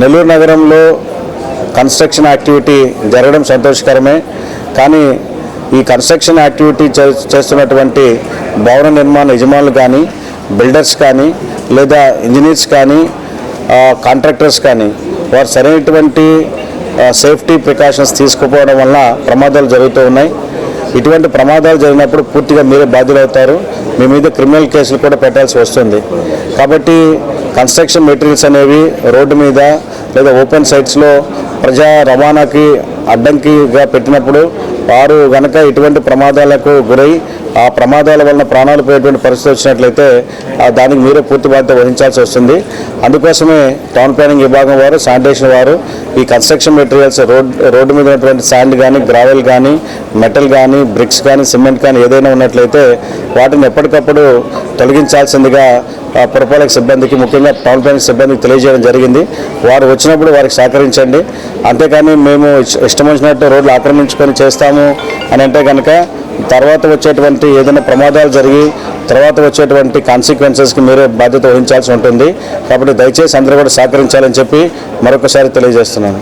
నెల్లూరు నగరంలో construction activity జరగడం సంతోషకరమే. కానీ ఈ కన్స్ట్రక్షన్ యాక్టివిటీ చేస్తున్నటువంటి భవన నిర్మాణ యజమానులు కానీ, బిల్డర్స్ కానీ, లేదా ఇంజనీర్స్ కానీ, కాంట్రాక్టర్స్ కానీ వారు సరైనటువంటి సేఫ్టీ ప్రికాషన్స్ తీసుకోకపోవడం వల్ల ప్రమాదాలు జరుగుతూ ఉన్నాయి. ఇటువంటి ప్రమాదాలు జరిగినప్పుడు పూర్తిగా మీరే బాధ్యులవుతారు. మీ మీద క్రిమినల్ కేసులు కూడా పెట్టాల్సి వస్తుంది. కాబట్టి కన్స్ట్రక్షన్ మెటీరియల్స్ అనేవి రోడ్డు మీద లేదా ఓపెన్ సైట్స్లో ప్రజా రవాణాకి అడ్డంకిగా పెట్టినప్పుడు వారు కనుక ఇటువంటి ప్రమాదాలకు గురై ఆ ప్రమాదాల వలన ప్రాణాలు పోయేటువంటి పరిస్థితి వచ్చినట్లయితే దానికి మీరే పూర్తి బాధ్యత వహించాల్సి వస్తుంది. అందుకోసమే టౌన్ ప్లానింగ్ విభాగం వారు, శానిటేషన్ వారు ఈ కన్స్ట్రక్షన్ మెటీరియల్స్ రోడ్డు మీద ఉన్నటువంటి శాండ్ కానీ, గ్రావెల్ కానీ, మెటల్ కానీ, బ్రిక్స్ కానీ, సిమెంట్ కానీ ఏదైనా ఉన్నట్లయితే వాటిని ఎప్పటికప్పుడు తొలగించాల్సిందిగా పురపాలక సిబ్బందికి, ముఖ్యంగా టౌన్ ప్లానింగ్ సిబ్బందికి తెలియజేయడం జరిగింది. వారు వచ్చినప్పుడు వారికి సహకరించండి. అంతేకాని మేము ఇష్టం వచ్చినట్టు రోడ్లు ఆక్రమించుకొని చేస్తాము అని అంటే కనుక తర్వాత వచ్చేటువంటి ఏదైనా ప్రమాదాలు జరిగి తర్వాత వచ్చేటువంటి కాన్సిక్వెన్సెస్కి మీరే బాధ్యత వహించాల్సి ఉంటుంది. కాబట్టి దయచేసి అందరూ కూడా సహకరించాలని చెప్పి మరొకసారి తెలియజేస్తున్నాను.